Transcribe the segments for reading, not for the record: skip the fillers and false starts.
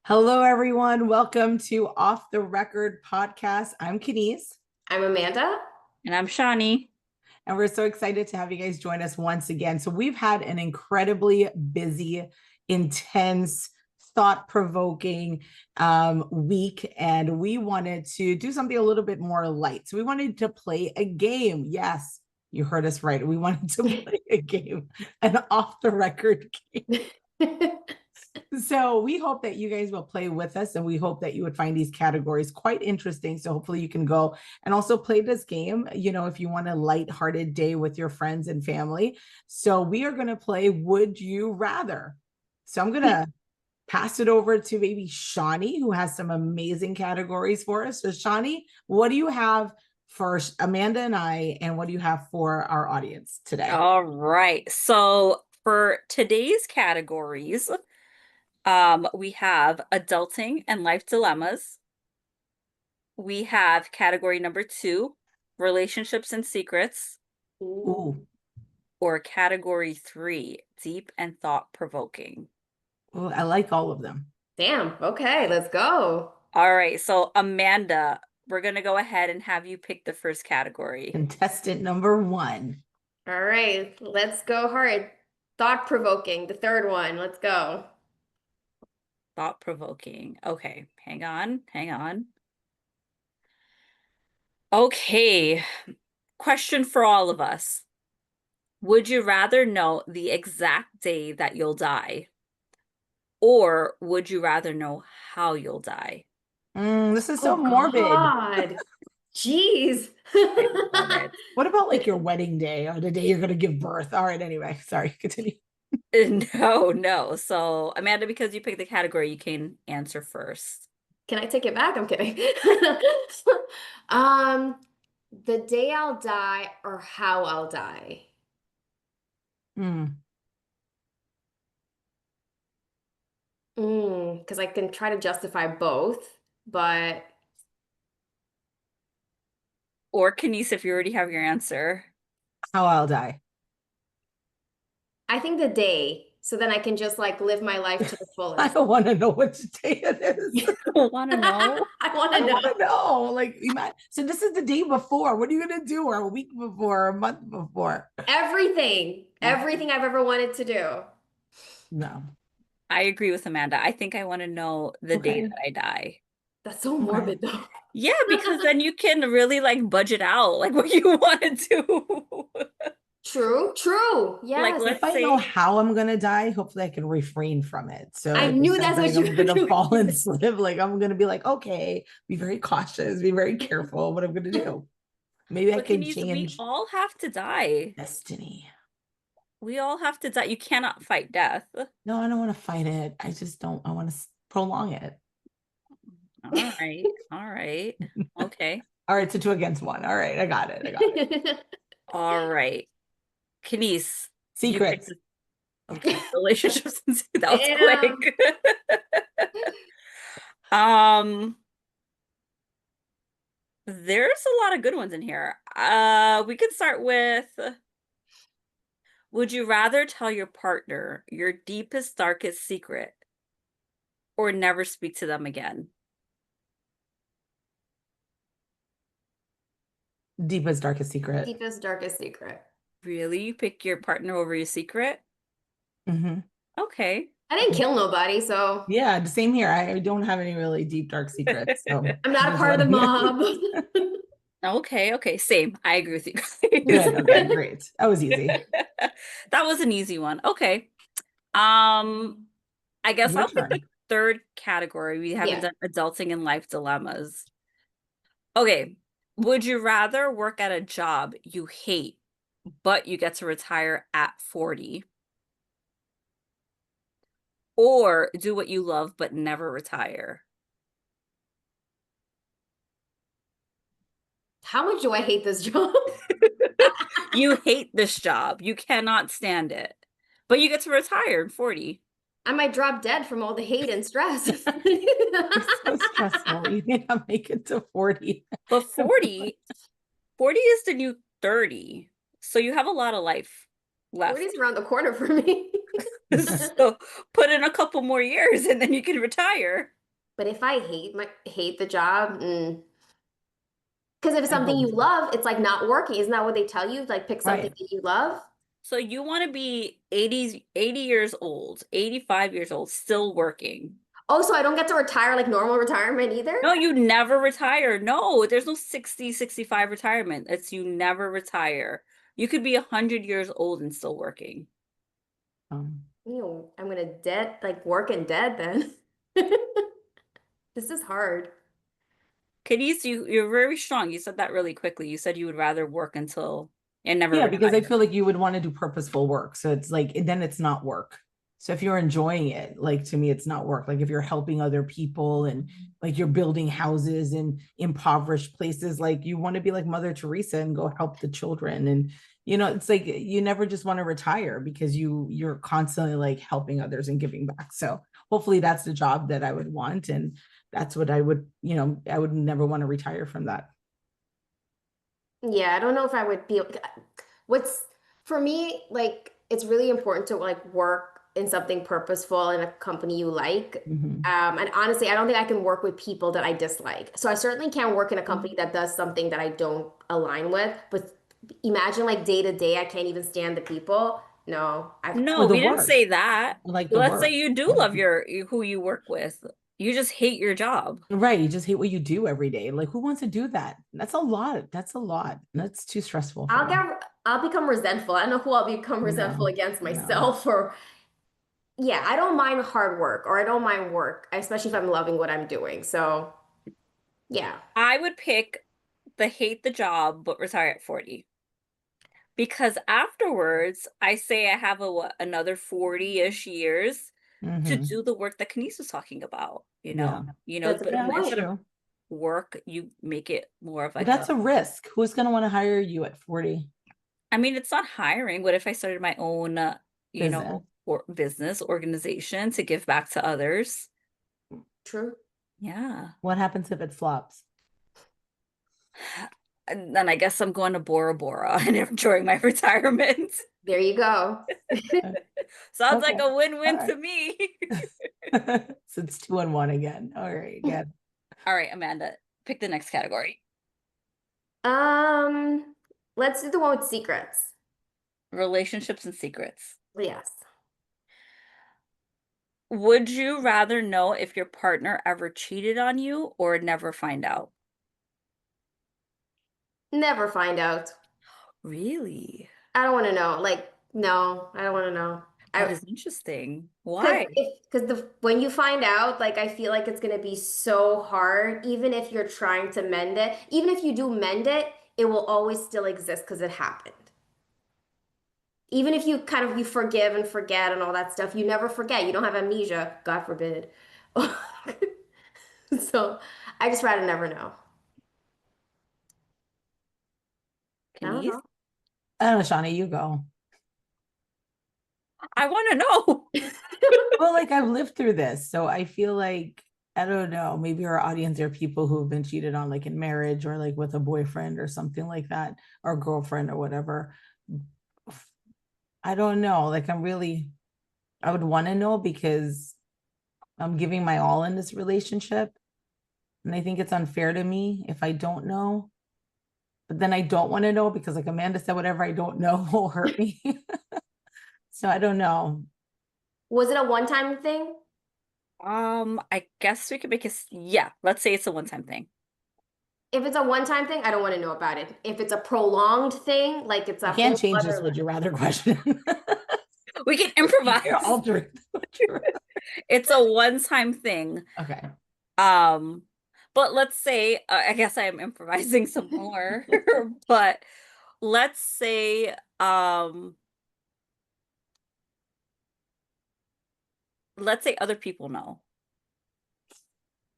Hello, everyone. Welcome to Off the Record podcast. I'm Kenise, I'm Amanda. And I'm Shawnee. and we're so excited to have you guys join us once again. So, we've had an incredibly busy, intense, thought-provoking week, and we wanted to do something a little bit more light. So, we wanted to play a game. Yes, you heard us right. We wanted to play a game, an off-the-record game. So we hope that you guys will play with us, and we hope that you would find these categories quite interesting. So hopefully you can go and also play this game, if you want a lighthearted day with your friends and family. So we are going to play Would You Rather. So I'm going to pass it over to maybe Shawnee, who has some amazing categories for us. So Shawnee, what do you have for Amanda and I, and what do you have for our audience today? All right. So for today's categories, we have adulting and life dilemmas. We have category number 2, relationships and secrets. Ooh. Or category 3, deep and thought-provoking. Well, I like all of them. Damn. Okay, let's go. All right. So Amanda, we're going to go ahead and have you pick the first category. Contestant number 1. All right, let's go hard. Thought-provoking, the third one. Let's go. Thought-provoking. Okay, hang on. Okay, question for all of us. Would you rather know the exact day that you'll die? Or would you rather know how you'll die? This is so morbid. God. Jeez. What about like your wedding day or the day you're going to give birth? All right, anyway, sorry, continue. No. So Amanda, because you picked the category, you can answer first. Can I take it back? I'm kidding. The day I'll die or how I'll die. Because I can try to justify both, but Or Kenise, if you already have your answer. How I'll die. I think the day, so then I can just like live my life to the fullest. I don't want to know which day it is. You don't want to know? I want to know. Like, so this is the day before. What are you gonna do? Or a week before, or a month before? Everything I've ever wanted to do. No. I agree with Amanda. I think I want to know the day that I die. That's so morbid though. Yeah, because then you can really like budget out like what you want to do. True. Yes. Like, if I know how I'm gonna die, hopefully I can refrain from it. So I knew that's what you were gonna fall and slip. Like, I'm gonna be like, okay, be very cautious, be very careful what I'm gonna do. Maybe I can change. We all have to die. Destiny. We all have to die. You cannot fight death. No, I don't want to fight it. I just don't. I want to prolong it. All right. Okay. All right, so 2 against 1. All right, I got it. All right. Kenise. Secrets. Okay, relationships. That was quick. There's a lot of good ones in here. We could start with, would you rather tell your partner your deepest, darkest secret or never speak to them again? Deepest, darkest secret. Deepest, darkest secret. Really? You pick your partner over your secret? Mm-hmm. Okay. I didn't kill nobody, so. Yeah, the same here. I don't have any really deep, dark secrets. So I'm not a part of the mob. Okay. Same. I agree with you. Good. Okay, great. That was easy. That was an easy one. Okay. I guess I'll pick the third category. We haven't done adulting and life dilemmas. Okay. Would you rather work at a job you hate, but you get to retire at 40? Or do what you love, but never retire? How much do I hate this job? You hate this job. You cannot stand it. But you get to retire at 40. I might drop dead from all the hate and stress. It's so stressful. You may not make it to 40. But 40 is the new 30. So you have a lot of life left. 40 is around the corner for me. So put in a couple more years and then you can retire. But if I hate the job, because if it's I something you wouldn't. love, it's like not working. Isn't that what they tell you? Like pick something Right. that you love. So you want to be 80 years old, 85 years old, still working. Oh, so I don't get to retire like normal retirement either? No, you never retire. No, there's no 60, 65 retirement. It's you never retire. You could be 100 years old and still working. I'm gonna work and dead then. This is hard. Kenise, you're very strong. You said that really quickly. You said you would rather work until and never Yeah, because I retire. feel like you would want to do purposeful work. So it's like, then it's not work. So if you're enjoying it, like to me, it's not work. Like if you're helping other people and like you're building houses in impoverished places, like you want to be like Mother Teresa and go help the children. And it's like you never just want to retire because you're constantly like helping others and giving back. So hopefully that's the job that I would want. And that's what I would never want to retire from that. Yeah, I don't know if I would be. What's for me, like, it's really important to like work in something purposeful in a company you like. Mhm. And honestly, I don't think I can work with people that I dislike. So I certainly can't work in a company that does something that I don't align with. But imagine like day to day, I can't even stand the people. No, No, the we didn't work. say that. Like the Let's say work. you do love who you work with. You just hate your job. Right. You just hate what you do every day. Like, who wants to do that? That's a lot. That's a lot. That's too stressful for me. I'll become resentful. I don't know who I'll become resentful No, against no. myself or yeah, I don't mind hard work or I don't mind work, especially if I'm loving what I'm doing. So, yeah. I would pick the hate the job but retire at 40. Because afterwards, I say I have another 40-ish years to Mhm. do the work that Kenise was talking about, Yeah. That's a but good Yeah, that's point. instead of true. work, you make it more of Well, like that's a risk. Who's going to want to hire you at 40? I mean, it's not hiring. What if I started my own, Business. or business organization to give back to others? True. Yeah. What happens if it flops? And then I guess I'm going to Bora Bora and enjoying my retirement. There you go. Sounds Okay. like a win-win All to right. me. So it's 2-1 again. All right. Yeah. All right, Amanda, pick the next category. Let's do the one with secrets. Relationships and secrets. Yes. Would you rather know if your partner ever cheated on you or never find out? Never find out. Really? I don't want to know. Like, no, I don't want to know. That is interesting. Because Why? when you find out, like I feel like it's gonna be so hard, even if you're trying to mend it, even if you do mend it, it will always still exist because it happened. Even if you forgive and forget and all that stuff, you never forget. You don't have amnesia, God forbid. So I just rather never know. I don't Kenise? know. I don't know, Shawnee, you go. I want to know. Well, like I've lived through this. So I feel like, I don't know, maybe our audience are people who have been cheated on, like in marriage or like with a boyfriend or something like that, or girlfriend or whatever. I don't know. Like I would want to know because I'm giving my all in this relationship. And I think it's unfair to me if I don't know. But then I don't want to know because, like Amanda said, whatever I don't know will hurt me. So I don't know. Was it a one-time thing? I guess we could make yeah, let's say it's a one-time thing. If it's a one-time thing, I don't want to know about it. If it's a prolonged thing, like it's a You can't whole change this other would you rather question. We can improvise. You're altering. It's a one-time thing. Okay. But let's say, I guess I am improvising some more, but let's say, other people know.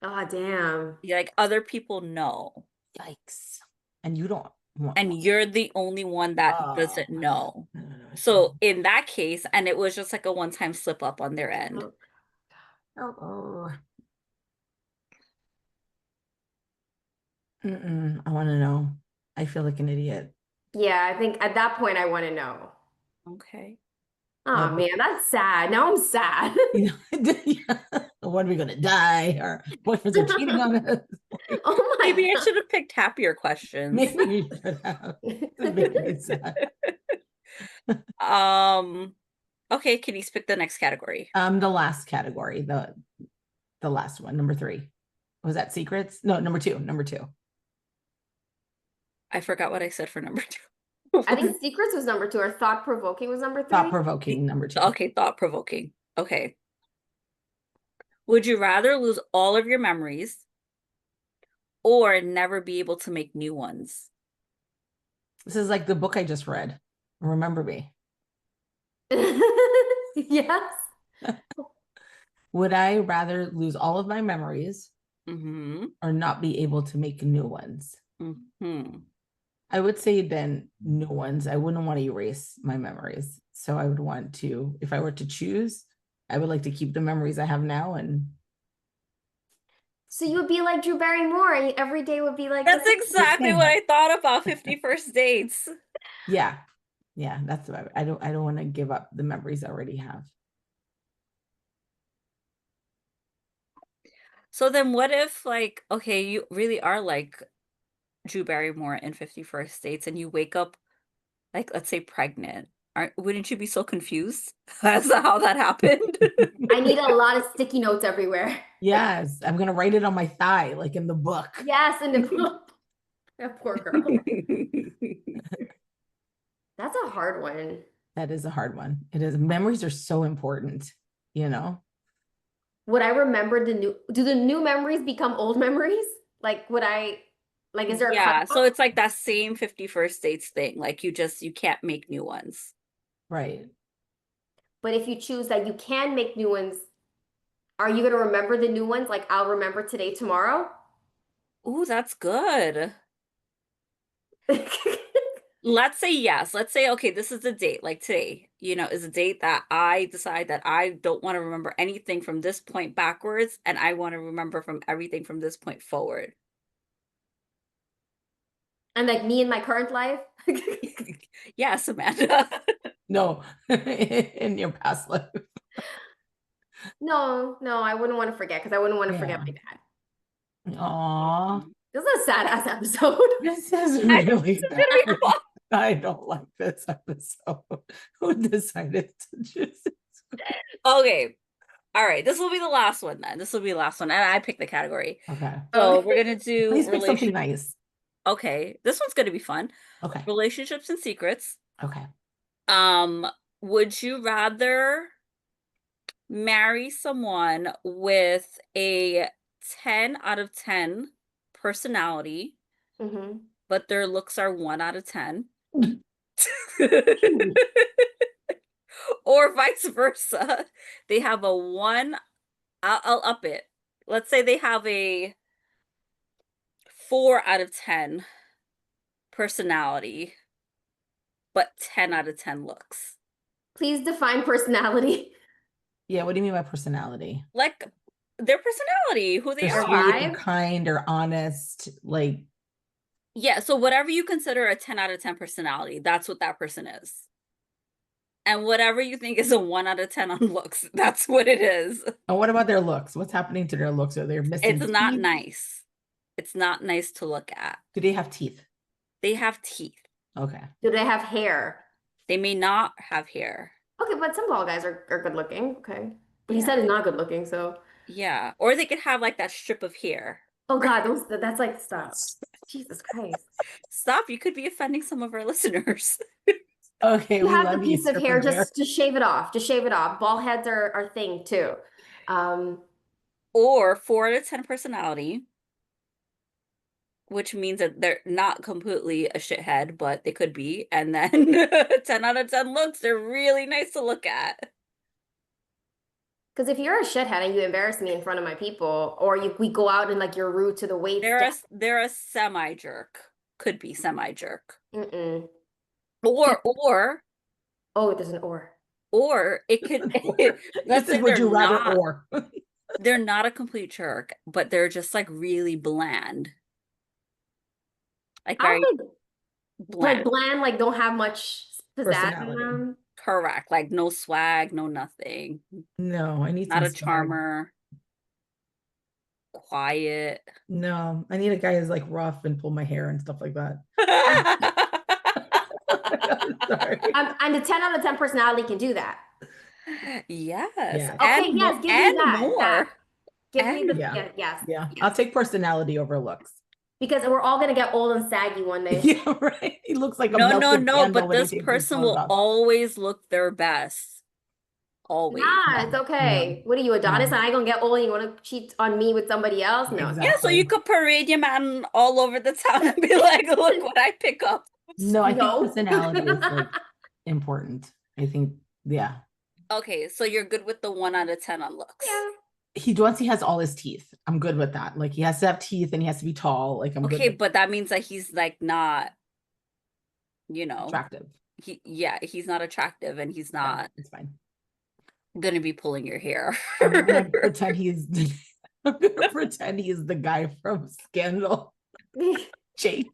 Oh, damn. Yeah, like other people know. Yikes. And you don't want And you're the only one that doesn't Oh. know. No. So in that case, and it was just like a one-time slip up on their end. Oh. I want to know. I feel like an idiot. Yeah, I think at that point I want to know. Okay. Oh man, that's sad. Now I'm sad. Yeah. when are we gonna die? Our boyfriends are cheating on us. Oh my Maybe I God. should have picked happier questions. Maybe we should have. That'd make me sad. Okay, can you pick the next category? The last category, the last one, number 3. Was that secrets? No, number 2. Number 2. I forgot what I said for number 2. I think secrets was number 2 or thought provoking was number 3. Thought provoking, number 2. Okay, thought provoking. Okay. Would you rather lose all of your memories or never be able to make new ones? This is like the book I just read. Remember Me. Yes. Would I rather lose all of my memories Mm-hmm. or not be able to make new ones? Mm-hmm. I would say then new ones. I wouldn't want to erase my memories. So I would want to, if I were to choose, I would like to keep the memories I have now. And So you would be like Drew Barrymore, and every day would be like That's the- exactly what I thought about 50 First Dates. yeah, that's what I don't want to give up the memories I already have. So then what if, like, okay, you really are like Drew Barrymore in 50 First Dates and you wake up, like, let's say pregnant. Wouldn't you be so confused as to how that happened? I need a lot of sticky notes everywhere. Yes, I'm gonna write it on my thigh, like in the book. Yes, in the book. That poor girl. That's a hard one. That is a hard one. It is. Memories are so important, you know? Would I remember do the new memories become old memories? Like, is there a Yeah, cutoff? so it's like that same 50 First Dates thing. Like you can't make new ones. Right. But if you choose that you can make new ones, are you going to remember the new ones? Like, I'll remember today, tomorrow? Ooh, that's good. Let's say yes. Let's say, okay, this is the date, like today, is a date that I decide that I don't want to remember anything from this point backwards, and I want to remember from everything from this point forward. And like me in my current life? Yes, Amanda. No, in your past life. No, I wouldn't want to forget because I wouldn't want to forget my dad. Aw, This is a sad ass episode. this is really It's gonna be bad. fun. I don't like this episode. Who decided to choose this? Okay. All right. This will be the last one then. This will be the last one. And I picked the category. Okay. So Okay. we're gonna do Please pick something nice. Okay. This one's gonna be fun. Okay. Relationships and secrets. Okay. Would you rather marry someone with a 10 out of 10 personality, Mm-hmm. but their looks are 1 out of 10? Or vice versa. They have a 1, I'll up it. Let's say they have a 4 out of 10 personality, but 10 out of 10 looks. Please define personality. Yeah, what do you mean by personality? Like their personality, who they They're are. sweet or kind or honest, like Yeah, so whatever you consider a 10 out of 10 personality, that's what that person is. And whatever you think is a 1 out of 10 on looks, that's what it is. and what about their looks? What's happening to their looks? Are they missing It's not teeth? nice. It's not nice to look at. Do they have teeth? They have teeth. Okay. Do they have hair? They may not have hair. Okay, but some bald guys are good looking. Okay. But he Yeah. said he's not good looking, so. Yeah. Or they could have like that strip of hair. Oh God, that's like, stop. Jesus Christ. Stop. You could be offending some of our listeners. Okay, You we have love the you, piece of strip hair, of hair. just shave it off. Just shave it off. Bald heads are thing too. Or 4 out of 10 personality, which means that they're not completely a shithead, but they could be. And then 10 out of 10 looks, they're really nice to look at. Because if you're a shithead and you embarrass me in front of my people, or we go out and like you're rude to the wait staff. They're a semi-jerk. Could be semi-jerk. Mm-mm. Or Oh, there's an or. Or it could let's This say is would you they're rather not, or they're not a complete jerk, but they're just like really bland. Like I very don't think bland. bland, like don't have much pizzazz in Personality. them. Correct. Like no swag, no nothing. no, I need Not some a swag. charmer. quiet. No, I need a guy who's like rough and pull my hair and stuff like that. Sorry. And the 10 out of 10 personality can do that. Yes. Yeah. Okay, And yes, more, give me and that. more. Give me the Yeah. yes. Yeah, yes. I'll take personality over looks. Because we're all gonna get old and saggy one day. Yeah, right. He looks like a No, melted no, candle but when he this takes his person clothes will off. always look their best. Always. Nah, it's okay. What are you, Adonis? No. And I gonna get old and you wanna cheat on me with somebody else? No. Exactly. Yeah, so you could parade your man all over the town and be like, look what I pick up. No, I No. think personality is like important. I think, yeah. Okay, so you're good with the 1 out of 10 on looks. Yeah. Once he has all his teeth, I'm good with that. Like he has to have teeth and he has to be tall. Like I'm Okay, good but that means that he's like not, you know, attractive. He's not attractive and he's Yeah, not it's fine. gonna be pulling your hair. I'm gonna pretend he's I'm gonna pretend he's the guy from Scandal. Jake.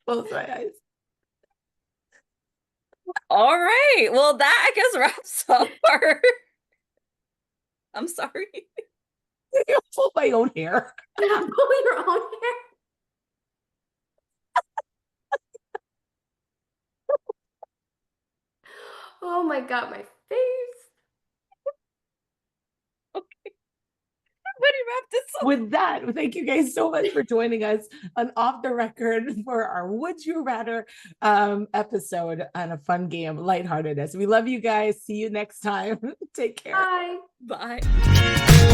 Close my eyes. All right. Well, that I guess wraps up our. I'm sorry. I pull my own hair. Pull your own hair. Oh my god, my face. Everybody wrap this up. With that, thank you guys so much for joining us on Off the Record for our Would You Rather episode on a fun game, lightheartedness. We love you guys. See you next time. Take care. Bye. Bye.